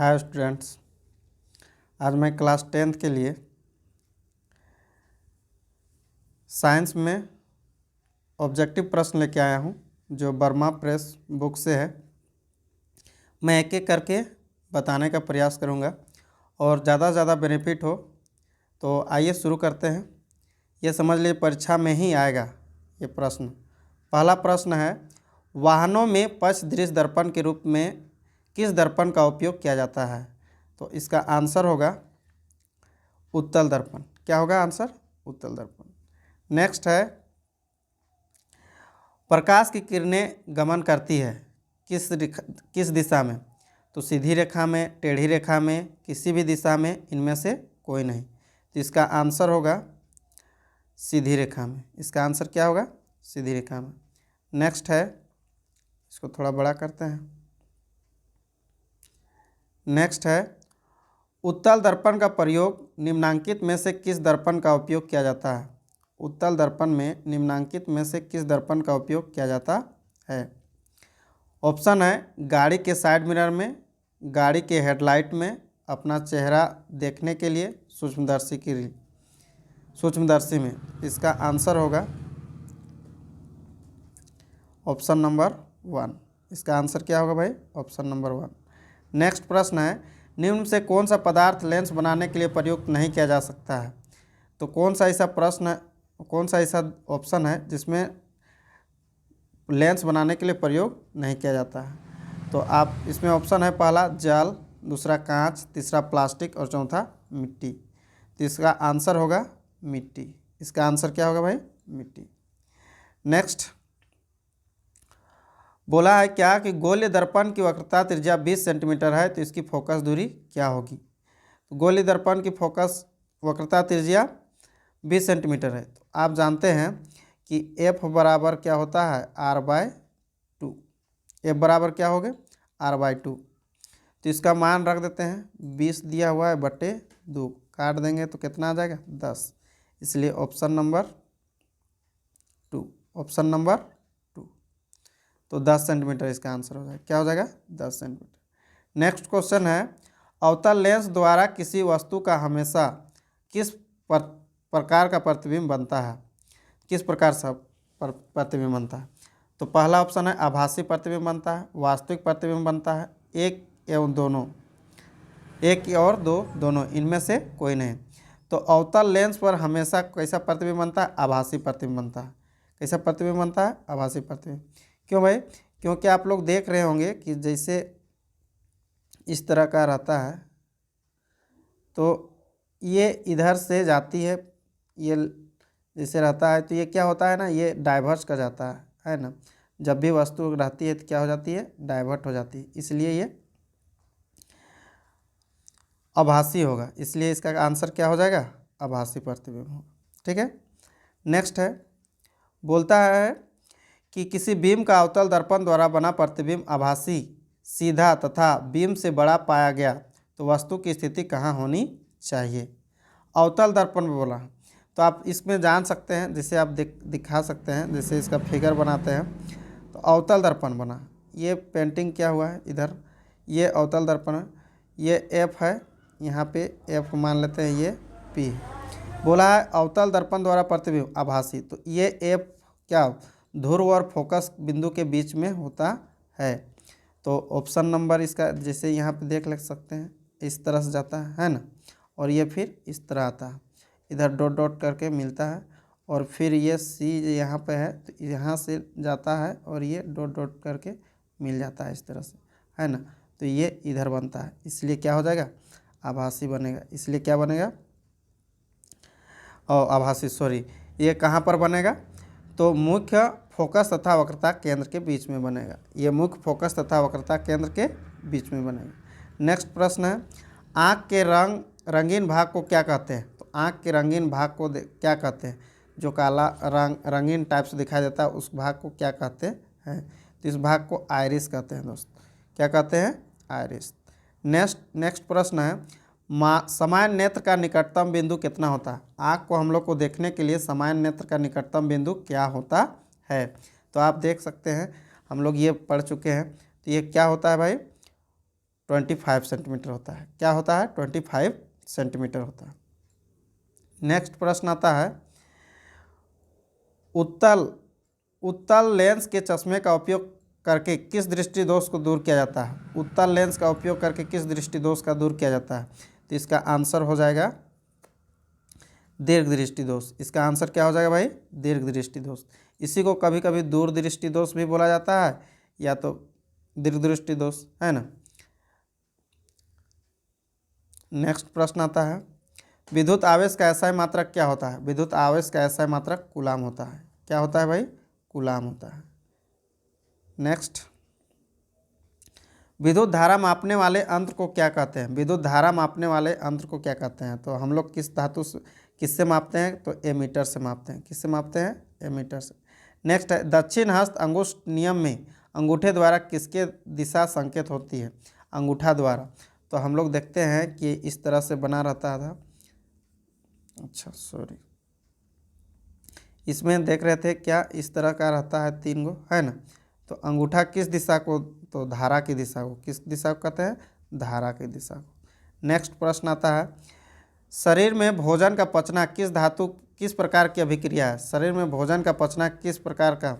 Hi students, आज मैं class 10th के लिए साइंस में ऑब्जेक्टिव प्रश्न लेके आया हूँ जो वर्मा प्रेस बुक से है। मैं एक एक करके बताने का प्रयास करूँगा और ज़्यादा से ज़्यादा बेनिफिट हो। तो आइए शुरू करते हैं। ये समझ लीजिए परीक्षा में ही आएगा ये प्रश्न। पहला प्रश्न है, वाहनों में पश्च दृश्य दर्पण के रूप में किस दर्पण का उपयोग किया जाता है? तो इसका आंसर होगा उत्तल दर्पण। क्या होगा आंसर? उत्तल दर्पण। नेक्स्ट है, प्रकाश की किरणें गमन करती है किस दिशा में? तो सीधी रेखा में, टेढ़ी रेखा में, किसी भी दिशा में, इनमें से कोई नहीं। तो इसका आंसर होगा सीधी रेखा में। इसका आंसर क्या होगा? सीधी रेखा में। नेक्स्ट है, इसको थोड़ा बड़ा करते हैं। नेक्स्ट है, उत्तल दर्पण का प्रयोग निम्नांकित में से किस दर्पण का उपयोग किया जाता है? उत्तल दर्पण में निम्नांकित में से किस दर्पण का उपयोग किया जाता है? ऑप्शन है, गाड़ी के साइड मिरर में, गाड़ी के हेडलाइट में, अपना चेहरा देखने के लिए, सूक्ष्मदर्शी में। इसका आंसर होगा ऑप्शन नंबर 1। इसका आंसर क्या होगा भाई? Option number 1। नेक्स्ट प्रश्न है, निम्न से कौन सा पदार्थ लेंस बनाने के लिए प्रयुक्त नहीं किया जा सकता है? तो कौन सा ऐसा ऑप्शन है जिसमें लेंस बनाने के लिए प्रयोग नहीं किया जाता है? तो आप इसमें ऑप्शन है, पहला जल, दूसरा कांच, तीसरा प्लास्टिक और चौथा मिट्टी। तो इसका आंसर होगा मिट्टी। इसका आंसर क्या होगा भाई? मिट्टी। नेक्स्ट बोला है क्या कि गोलीय दर्पण की वक्रता त्रिज्या 20 सेंटीमीटर है, तो इसकी फोकस दूरी क्या होगी? तो गोलीय दर्पण की फोकस वक्रता त्रिज्या 20 सेंटीमीटर है। तो आप जानते हैं कि F बराबर क्या होता है? R/2। F बराबर क्या हो गया? R/2। तो इसका मान रख देते हैं, 20 दिया हुआ है बटे 2, काट देंगे तो कितना आ जाएगा? 10। इसलिए ऑप्शन नंबर 2। Option number 2। तो 10 सेंटीमीटर इसका आंसर हो जाएगा। क्या हो जाएगा? 10 सेंटीमीटर। नेक्स्ट क्वेश्चन है, अवतल लेंस द्वारा किसी वस्तु का हमेशा किस प्रकार का प्रतिबिंब बनता है? किस प्रकार से प्रतिबिंब बनता है? तो पहला ऑप्शन है, आभासी प्रतिबिंब बनता है, वास्तविक प्रतिबिंब बनता है, एक एवं दोनों, एक और दो, दोनों, इनमें से कोई नहीं। तो अवतल लेंस पर हमेशा कैसा प्रतिबिंब बनता है? आभासी प्रतिबिंब बनता है। कैसा प्रतिबिंब बनता है? आभासी प्रतिबिंब। क्यों भाई? क्योंकि आप लोग देख रहे होंगे कि जैसे इस तरह का रहता है, तो ये इधर से जाती है, ये जैसे रहता है, तो ये क्या होता है ना, ये डाइवर्स कर जाता है ना। जब भी वस्तु रहती है तो क्या हो जाती है? डाइवर्ट हो जाती है। इसलिए ये आभासी होगा। इसलिए इसका आंसर क्या हो जाएगा? आभासी प्रतिबिंब होगा। ठीक है। नेक्स्ट है, बोलता है कि किसी बीम का अवतल दर्पण द्वारा बना प्रतिबिंब आभासी, सीधा तथा बीम से बड़ा पाया गया तो वस्तु की स्थिति कहाँ होनी चाहिए? अवतल दर्पण में बोला, तो आप इसमें जान सकते हैं, जैसे आप दिखा सकते हैं, जैसे इसका फिगर बनाते हैं। तो अवतल दर्पण बना, ये पेंटिंग क्या हुआ है इधर, ये अवतल दर्पण है, ये F है, यहाँ पे F मान लेते हैं, ये P है। बोला है अवतल दर्पण द्वारा प्रतिबिंब आभासी, तो ये F क्या, ध्रुव और फोकस बिंदु के बीच में होता है। तो ऑप्शन नंबर इसका, जैसे यहाँ पे देख सकते हैं, इस तरह से जाता है ना, और ये फिर इस तरह आता है, इधर डॉट डॉट करके मिलता है, और फिर ये C यहाँ पे है, तो यहाँ से जाता है और ये डॉट डॉट करके मिल जाता है इस तरह से, है ना। तो ये इधर बनता है, इसलिए क्या हो जाएगा? आभासी बनेगा। इसलिए क्या बनेगा? और आभासी, सॉरी, ये कहाँ पर बनेगा? तो मुख्य फोकस तथा वक्रता केंद्र के बीच में बनेगा। ये मुख्य फोकस तथा वक्रता केंद्र के बीच में बनेगा। नेक्स्ट प्रश्न है, आँख के रंगीन भाग को क्या कहते हैं? तो आँख के रंगीन भाग को क्या कहते हैं? जो काला रंगीन टाइप से दिखाई देता है, उस भाग को क्या कहते हैं? तो इस भाग को आइरिस कहते हैं दोस्त। क्या कहते हैं? आइरिस। नेक्स्ट प्रश्न है, सामान्य नेत्र का निकटतम बिंदु कितना होता है? आँख को हम लोग को देखने के लिए सामान्य नेत्र का निकटतम बिंदु क्या होता है? तो आप देख सकते हैं, हम लोग ये पढ़ चुके हैं। तो ये क्या होता है भाई? 25 सेंटीमीटर होता है। क्या होता है? 25 सेंटीमीटर होता है। नेक्स्ट प्रश्न आता है, उत्तल लेंस के चश्मे का उपयोग करके किस दृष्टि दोष को दूर किया जाता है? उत्तल लेंस का उपयोग करके किस दृष्टि दोष का दूर किया जाता है? तो इसका आंसर हो जाएगा दीर्घ दृष्टि दोष। इसका आंसर क्या हो जाएगा भाई? दीर्घ दृष्टि दोष। इसी को कभी कभी दूर दृष्टि दोष भी बोला जाता है या तो दीर्घ दृष्टि दोष, है ना। नेक्स्ट प्रश्न आता है, विद्युत आवेश का एसआई मात्रक क्या होता है? विद्युत आवेश का एसआई मात्रक कूलाम होता है। क्या होता है भाई? कूलाम होता है। नेक्स्ट, विद्युत धारा मापने वाले यंत्र को क्या कहते हैं? विद्युत धारा मापने वाले यंत्र को क्या कहते हैं? तो हम लोग किस धातु से किससे मापते हैं? तो एमीटर से मापते हैं। किससे मापते हैं? एमीटर से। नेक्स्ट है, दक्षिण हस्त अंगुष्ठ नियम में अंगूठे द्वारा किसके दिशा संकेत होती है? अंगूठा द्वारा। तो हम लोग देखते हैं कि इस तरह से बना रहता था। अच्छा सॉरी, इसमें देख रहे थे क्या इस तरह का रहता है, 3 गो, है ना। तो अंगूठा किस दिशा को? तो धारा की दिशा को। किस दिशा को कहते हैं? धारा की दिशा को। नेक्स्ट प्रश्न आता है, शरीर में भोजन का पचना किस प्रकार की अभिक्रिया है? शरीर में भोजन का पचना किस प्रकार का?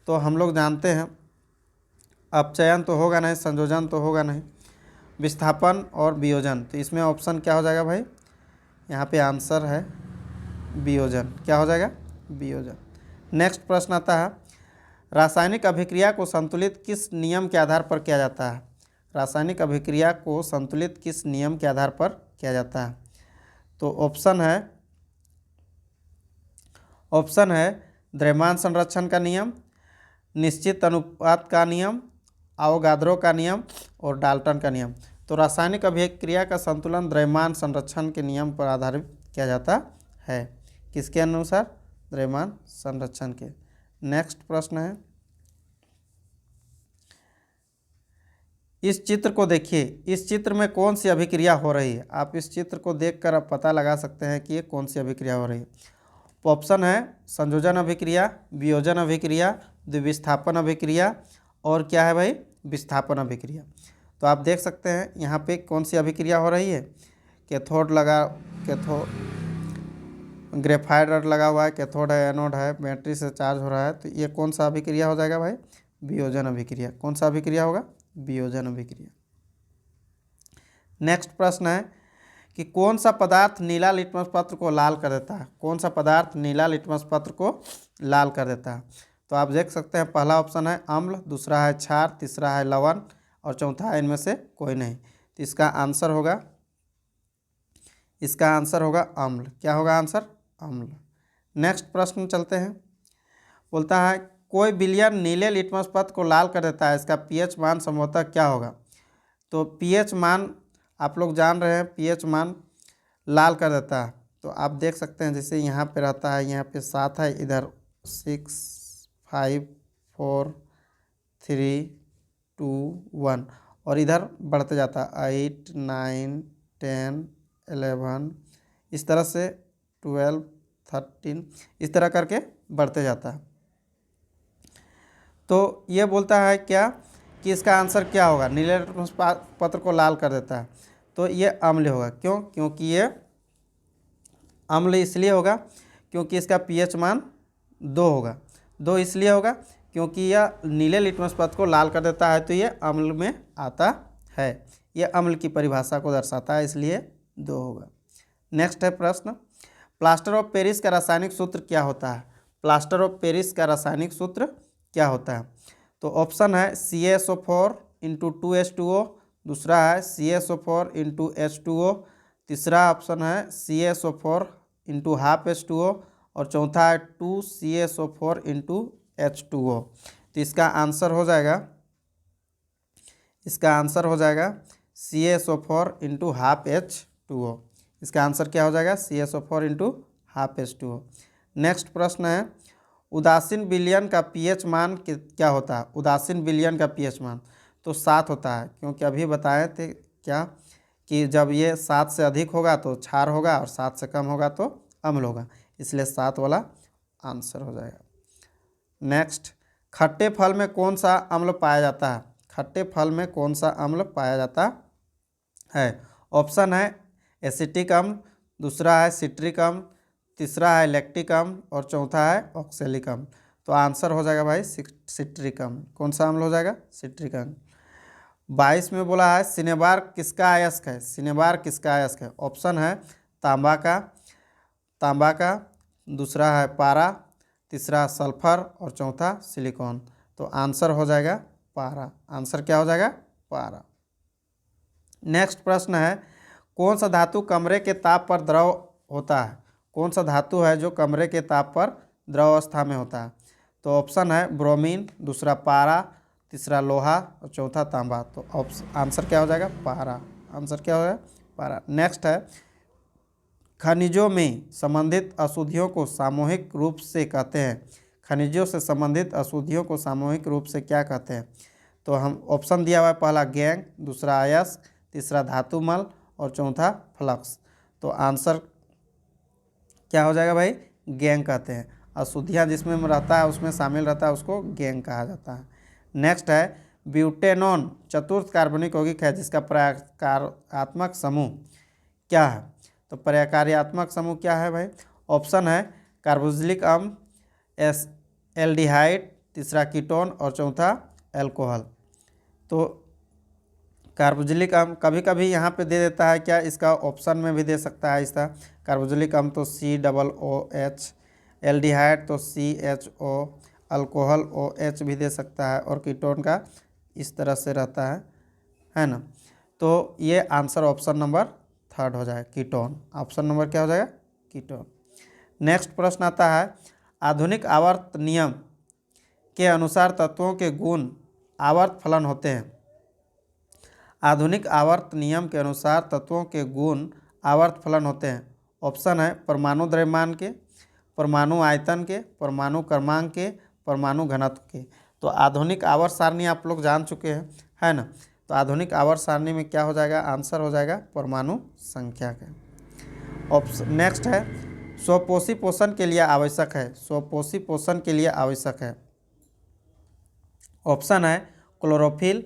तो हम लोग जानते हैं अपचयन तो होगा नहीं, संयोजन तो होगा नहीं, विस्थापन और वियोजन। तो इसमें ऑप्शन क्या हो जाएगा भाई? यहाँ पे आंसर है वियोजन। क्या हो जाएगा? वियोजन। नेक्स्ट प्रश्न आता है, रासायनिक अभिक्रिया को संतुलित किस नियम के आधार पर किया जाता है? रासायनिक अभिक्रिया को संतुलित किस नियम के आधार पर किया जाता है? तो ऑप्शन है द्रव्यमान संरक्षण का नियम, निश्चित अनुपात का नियम, आवोगाद्रो का नियम और डाल्टन का नियम। तो रासायनिक अभिक्रिया का संतुलन द्रव्यमान संरक्षण के नियम पर आधारित किया जाता है। किसके अनुसार? द्रव्यमान संरक्षण के। नेक्स्ट प्रश्न है, इस चित्र को देखिए, इस चित्र में कौन सी अभिक्रिया हो रही है? आप इस चित्र को देखकर आप पता लगा सकते हैं कि ये कौन सी अभिक्रिया हो रही है। ऑप्शन है संयोजन अभिक्रिया, वियोजन अभिक्रिया, द्विविस्थापन अभिक्रिया और क्या है भाई? विस्थापन अभिक्रिया। तो आप देख सकते हैं यहाँ पे कौन सी अभिक्रिया हो रही है। ग्रेफाइट रड लगा हुआ है, कैथोड है, एनोड है, बैटरी से चार्ज हो रहा है। तो ये कौन सा अभिक्रिया हो जाएगा भाई? वियोजन अभिक्रिया। कौन सा अभिक्रिया होगा? वियोजन अभिक्रिया। नेक्स्ट प्रश्न है कि कौन सा पदार्थ नीला लिटमस पत्र को लाल कर देता है? कौन सा पदार्थ नीला लिटमस पत्र को लाल कर देता है? तो आप देख सकते हैं पहला ऑप्शन है अम्ल, दूसरा है क्षार, तीसरा है लवण और चौथा है इनमें से कोई नहीं। तो इसका आंसर होगा अम्ल। क्या होगा आंसर? अम्ल। नेक्स्ट प्रश्न चलते हैं, बोलता है कोई विलयन नीले लिटमस पत्र को लाल कर देता है, इसका पीएच मान संभवतः क्या होगा? तो पीएच मान आप लोग जान रहे हैं, पीएच मान लाल कर देता है। तो आप देख सकते हैं जैसे यहाँ पे रहता है, यहाँ पे 7 है, इधर 6 5 4 3 2 1 और इधर बढ़ते जाता है 8 9 10 11 इस तरह से 12 13 इस तरह करके बढ़ते जाता है। तो ये बोलता है क्या कि इसका आंसर क्या होगा? नीले लिटमस पत्र को लाल कर देता है। तो ये अम्ल होगा। क्यों? क्योंकि ये अम्ल इसलिए होगा क्योंकि इसका पीएच मान 2 होगा। 2 इसलिए होगा क्योंकि यह नीले लिटमस पत्र को लाल कर देता है, तो ये अम्ल में आता है। ये अम्ल की परिभाषा को दर्शाता है, इसलिए 2 होगा। नेक्स्ट है प्रश्न, प्लास्टर ऑफ पेरिस का रासायनिक सूत्र क्या होता है? प्लास्टर ऑफ पेरिस का रासायनिक सूत्र क्या होता है? तो ऑप्शन है CaSO4 × 2H2O, दूसरा है CaSO4 × H2O, तीसरा ऑप्शन है CaSO4 × ½ H2O और चौथा है 2CaSO4 × H2O। तो इसका आंसर हो जाएगा CaSO4 × ½ H2O। इसका आंसर क्या हो जाएगा? CaSO4 × ½ H2O। नेक्स्ट प्रश्न है, उदासीन विलयन का पीएच मान क्या होता है? उदासीन विलयन का पीएच मान तो 7 होता है, क्योंकि अभी बताए थे क्या कि जब ये 7 से अधिक होगा तो क्षार होगा और 7 से कम होगा तो अम्ल होगा, इसलिए 7 वाला आंसर हो जाएगा। नेक्स्ट, खट्टे फल में कौन सा अम्ल पाया जाता है? खट्टे फल में कौन सा अम्ल पाया जाता है? ऑप्शन है एसिटिक अम्ल, दूसरा है सिट्रिक अम्ल, तीसरा है लैक्टिक अम्ल और चौथा है ऑक्सैलिक अम्ल। तो आंसर हो जाएगा भाई सिट्रिक अम्ल। कौन सा अम्ल हो जाएगा? सिट्रिक अम्ल। 22 में बोला है सिनेबार किसका अयस्क है? सिनेबार किसका अयस्क है? ऑप्शन है तांबा का, दूसरा है पारा, तीसरा सल्फर और चौथा सिलिकॉन। तो आंसर हो जाएगा पारा। आंसर क्या हो जाएगा? पारा। नेक्स्ट प्रश्न है कौन सा धातु कमरे के ताप पर द्रव होता है? कौन सा धातु है जो कमरे के ताप पर द्रव अवस्था में होता है? तो ऑप्शन है ब्रोमीन, दूसरा पारा, तीसरा लोहा और चौथा तांबा। तो आंसर क्या हो जाएगा? पारा। आंसर क्या हो जाएगा? पारा। नेक्स्ट है खनिजों में संबंधित अशुद्धियों को सामूहिक रूप से कहते हैं। खनिजों से संबंधित अशुद्धियों को सामूहिक रूप से क्या कहते हैं? तो हम ऑप्शन दिया हुआ है, पहला गैंग, दूसरा अयस्क, तीसरा धातुमल और चौथा फ्लक्स। तो आंसर क्या हो जाएगा भाई? गैंग कहते हैं। अशुद्धियाँ जिसमें रहता है उसमें शामिल रहता है उसको गैंग कहा जाता है। नेक्स्ट है ब्यूटेनॉन चतुर्थ कार्बनिक यौगिक है जिसका प्रकार्यात्मक समूह क्या है? तो प्रकार्यात्मक समूह क्या है भाई? ऑप्शन है कार्बोक्सिलिक अम्ल, एल्डिहाइड, तीसरा कीटोन और चौथा एल्कोहल। तो कार्बोक्सिलिक अम्ल कभी कभी यहाँ पे दे देता है क्या, इसका ऑप्शन में भी दे सकता है इसका। कार्बोक्सिलिक अम्ल तो COOH, एल्डिहाइड तो CHO, अल्कोहल OH भी दे सकता है और कीटोन का इस तरह से रहता है ना। तो ये आंसर ऑप्शन नंबर 3 हो जाएगा, कीटोन। ऑप्शन नंबर क्या हो जाएगा? कीटोन। नेक्स्ट प्रश्न आता है आधुनिक आवर्त नियम के अनुसार तत्वों के गुण आवर्त फलन होते हैं। आधुनिक आवर्त नियम के अनुसार तत्वों के गुण आवर्त फलन होते हैं। ऑप्शन है परमाणु द्रव्यमान के, परमाणु आयतन के, परमाणु क्रमांक के, परमाणु घनत्व के। तो आधुनिक आवर्त सारणी आप लोग जान चुके हैं, है ना। तो आधुनिक आवर्त सारणी में क्या हो जाएगा? आंसर हो जाएगा परमाणु संख्या का। ऑप्शन नेक्स्ट है स्वपोषी पोषण के लिए आवश्यक है। स्वपोषी पोषण के लिए आवश्यक है। ऑप्शन है क्लोरोफिल,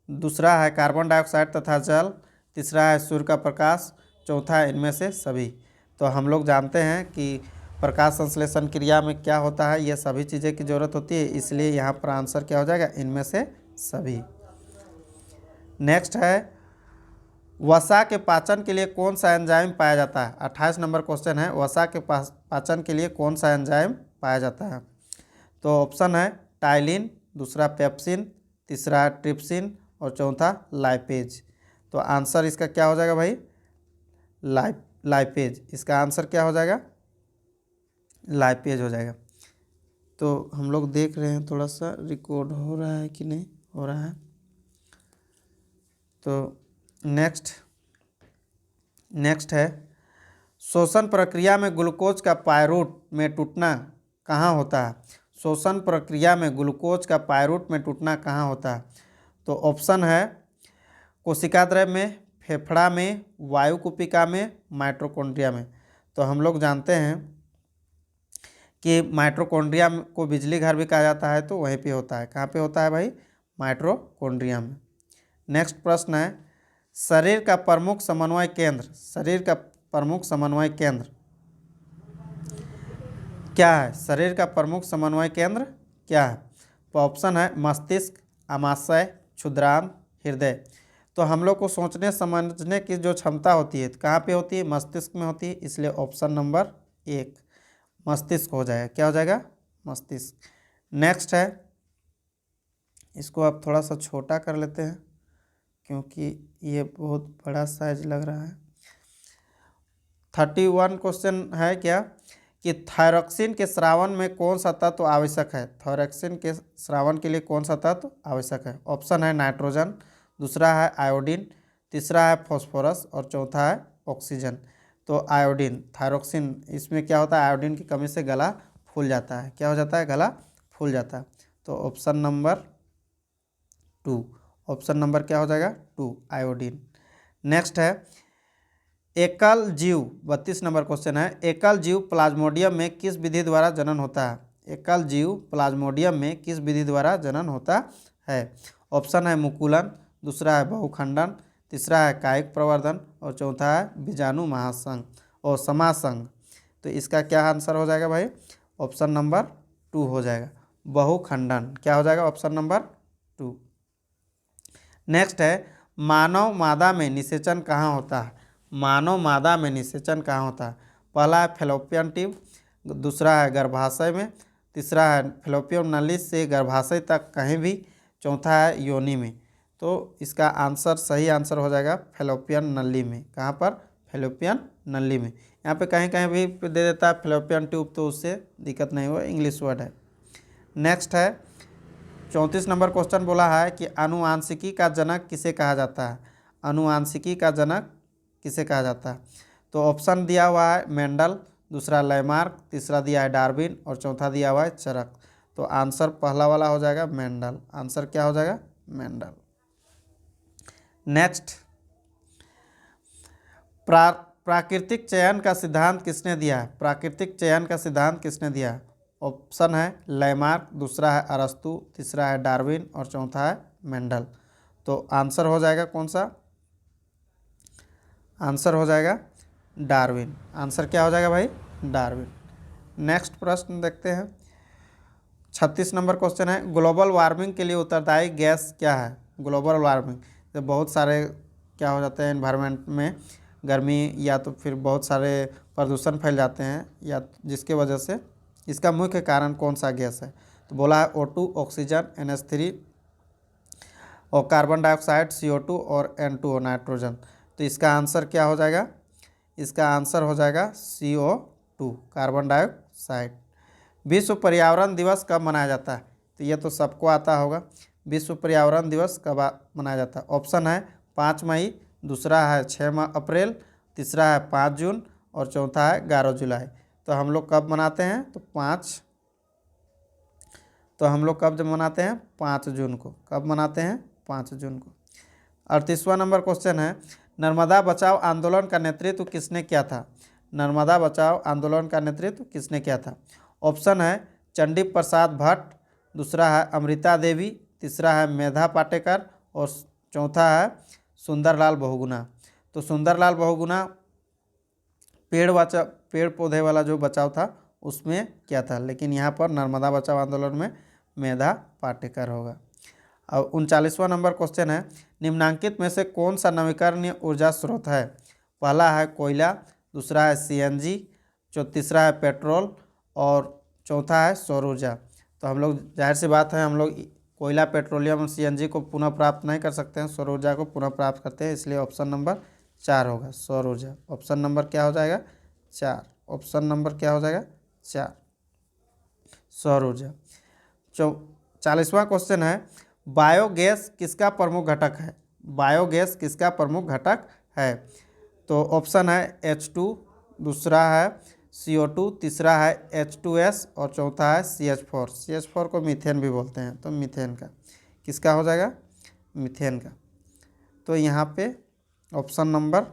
दूसरा है कार्बन डाइऑक्साइड तथा जल, तीसरा है सूर्य का प्रकाश, चौथा है इनमें से सभी। तो हम लोग जानते हैं कि प्रकाश संश्लेषण क्रिया में क्या होता है, ये सभी चीज़ें की ज़रूरत होती है, इसलिए यहाँ पर आंसर क्या हो जाएगा? इनमें से सभी। नेक्स्ट है वसा के पाचन के लिए कौन सा एंजाइम पाया जाता है? 28 नंबर क्वेश्चन है, वसा के पाचन के लिए कौन सा एंजाइम पाया जाता है? तो ऑप्शन है टाइलिन, दूसरा पेप्सिन, तीसरा ट्रिप्सिन और चौथा लाइपेज। तो आंसर इसका क्या हो जाएगा भाई? लाइपेज। इसका आंसर क्या हो जाएगा? लाइपेज हो जाएगा। तो हम लोग देख रहे हैं थोड़ा सा रिकॉर्ड हो रहा है कि नहीं हो रहा है। तो नेक्स्ट है श्वसन प्रक्रिया में ग्लूकोज का पायरूट में टूटना कहाँ होता है? श्वसन प्रक्रिया में ग्लूकोज का पायरूट में टूटना कहाँ होता है? तो ऑप्शन है कोशिका द्रव्य में, फेफड़ा में, वायु कुपिका में, माइटोकॉन्ड्रिया में। तो हम लोग जानते हैं कि माइटोकॉन्ड्रिया को बिजली घर भी कहा जाता है, तो वहीं पे होता है। कहाँ पे होता है भाई? माइटोकॉन्ड्रिया में। नेक्स्ट प्रश्न है शरीर का प्रमुख समन्वय केंद्र, शरीर का प्रमुख समन्वय केंद्र क्या है? शरीर का प्रमुख समन्वय केंद्र क्या है? तो ऑप्शन है मस्तिष्क, आमाशय, क्षुद्रांत, हृदय। तो हम लोग को सोचने समझने की जो क्षमता होती है कहाँ पे होती है? मस्तिष्क में होती है, इसलिए ऑप्शन नंबर 1 मस्तिष्क हो जाएगा। क्या हो जाएगा? मस्तिष्क। नेक्स्ट है इसको आप थोड़ा सा छोटा कर लेते हैं क्योंकि ये बहुत बड़ा साइज लग रहा है। 31 क्वेश्चन है क्या कि थायरॉक्सिन के स्रावन में कौन सा तत्व आवश्यक है? थायरॉक्सिन के स्रावन के लिए कौन सा तत्व आवश्यक है? ऑप्शन है नाइट्रोजन, दूसरा है आयोडीन, तीसरा है फॉस्फोरस और चौथा है ऑक्सीजन। तो आयोडीन, थायरॉक्सिन, इसमें क्या होता है? आयोडीन की कमी से गला फूल जाता है। क्या हो जाता है? गला फूल जाता है। तो ऑप्शन नंबर 2, ऑप्शन नंबर क्या हो जाएगा? 2 आयोडीन। नेक्स्ट है एकल जीव, 32 नंबर क्वेश्चन है एकल जीव प्लाज्मोडियम में किस विधि द्वारा जनन होता है? एकल जीव प्लाज्मोडियम में किस विधि द्वारा जनन होता है? ऑप्शन है मुकुलन, दूसरा है बहुखंडन, तीसरा है कायिक प्रवर्धन और चौथा है बीजाणु महासंघ और समासंघ। तो इसका क्या आंसर हो जाएगा भाई? ऑप्शन नंबर 2 हो जाएगा, बहुखंडन। क्या हो जाएगा? Option number 2। नेक्स्ट है मानव मादा में निषेचन कहाँ होता है? मानव मादा में निषेचन कहाँ होता है? पहला है फैलोपियन ट्यूब, दूसरा है गर्भाशय में, तीसरा है फैलोपियन नली से गर्भाशय तक कहीं भी, चौथा है योनि में। तो इसका आंसर, सही आंसर हो जाएगा फैलोपियन नली में। कहाँ पर? फैलोपियन नली में। यहाँ पे कहीं कहीं भी दे देता है फैलोपियन ट्यूब, तो उससे दिक्कत नहीं हो, इंग्लिश वर्ड है। नेक्स्ट है 34 नंबर क्वेश्चन बोला है कि आनुवांशिकी का जनक किसे कहा जाता है? आनुवांशिकी का जनक किसे कहा जाता है? तो ऑप्शन दिया हुआ है मेंडल, दूसरा लैमार्क, तीसरा दिया है डार्विन और चौथा दिया हुआ है चरक। तो आंसर पहला वाला हो जाएगा मेंडल। आंसर क्या हो जाएगा? मेंडल। नेक्स्ट, प्राकृतिक चयन का सिद्धांत किसने दिया है? प्राकृतिक चयन का सिद्धांत किसने दिया है? ऑप्शन है लैमार्क, दूसरा है अरस्तु, तीसरा है डार्विन और चौथा है मेंडल। तो आंसर हो जाएगा कौन सा? आंसर हो जाएगा डार्विन। आंसर क्या हो जाएगा भाई? डार्विन। नेक्स्ट प्रश्न देखते हैं। 36 नंबर क्वेश्चन है ग्लोबल वार्मिंग के लिए उत्तरदायी गैस क्या है? ग्लोबल वार्मिंग तो बहुत सारे क्या हो जाते हैं एनवायरनमेंट में, गर्मी या तो फिर बहुत सारे प्रदूषण फैल जाते हैं, या जिसके वजह से इसका मुख्य कारण कौन सा गैस है? तो बोला है O2, ऑक्सीजन, NH3 और कार्बन डाइऑक्साइड CO2 और N2O नाइट्रोजन। तो इसका आंसर क्या हो जाएगा? इसका आंसर हो जाएगा CO2 कार्बन डाइऑक्साइड। विश्व पर्यावरण दिवस कब मनाया जाता है? तो ये तो सबको आता होगा। विश्व पर्यावरण दिवस कब मनाया जाता है? ऑप्शन है 5 मई, दूसरा है 6 अप्रैल, तीसरा है 5 जून और चौथा है 11 जुलाई। तो हम लोग कब मनाते हैं? तो हम लोग कब जब मनाते हैं? 5 जून को। कब मनाते हैं? 5 जून को। 38वां नंबर क्वेश्चन है नर्मदा बचाओ आंदोलन का नेतृत्व किसने किया था? नर्मदा बचाओ आंदोलन का नेतृत्व किसने किया था? ऑप्शन है चंडी प्रसाद भट्ट, दूसरा है अमृता देवी, तीसरा है मेधा पाटेकर और चौथा है सुंदरलाल बहुगुणा। तो सुंदरलाल बहुगुणा पेड़ पौधे वाला जो बचाव था उसमें क्या था, लेकिन यहाँ पर नर्मदा बचाओ आंदोलन में मेधा पाटेकर होगा। अब 39वां नंबर क्वेश्चन है निम्नांकित में से कौन सा नवीकरणीय ऊर्जा स्रोत है? पहला है कोयला, दूसरा है CNG, तीसरा है पेट्रोल और चौथा है सौर ऊर्जा। तो हम लोग जाहिर सी बात है हम लोग कोयला, पेट्रोलियम और CNG को पुनः प्राप्त नहीं कर सकते हैं, सौर ऊर्जा को पुनः प्राप्त करते हैं, इसलिए ऑप्शन नंबर 4 होगा सौर ऊर्जा। ऑप्शन नंबर क्या हो जाएगा? 4। ऑप्शन नंबर क्या हो जाएगा? 4 सौर ऊर्जा। 40वां क्वेश्चन है बायोगैस किसका प्रमुख घटक है? बायोगैस किसका प्रमुख घटक है? तो ऑप्शन है H2, दूसरा है CO2, तीसरा है H2S और चौथा है CH4। CH4 को मीथेन भी बोलते हैं। तो मीथेन का किसका हो जाएगा? मीथेन का। तो यहाँ पे ऑप्शन नंबर,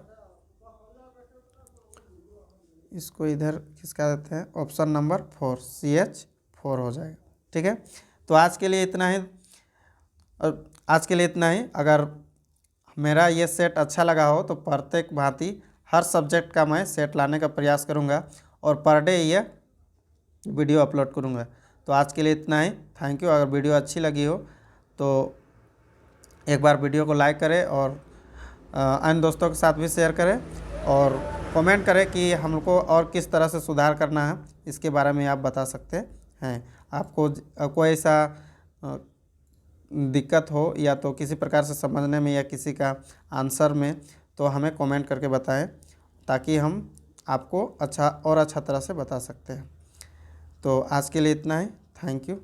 इसको इधर किसका देते हैं? ऑप्शन नंबर 4 CH4 हो जाएगा। ठीक है, तो आज के लिए इतना ही। अगर मेरा ये सेट अच्छा लगा हो तो प्रत्येक भांति हर सब्जेक्ट का मैं सेट लाने का प्रयास करूँगा और पर डे ये वीडियो अपलोड करूँगा। तो आज के लिए इतना ही। Thank you. अगर वीडियो अच्छी लगी हो तो एक बार वीडियो को लाइक करें और अन्य दोस्तों के साथ भी शेयर करें और कमेंट करें कि हमको और किस तरह से सुधार करना है, इसके बारे में आप बता सकते हैं। आपको कोई ऐसा दिक्कत हो या तो किसी प्रकार से समझने में या किसी का आंसर में, तो हमें कमेंट करके बताएं ताकि हम आपको अच्छा तरह से बता सकते हैं। तो आज के लिए इतना ही। Thank you.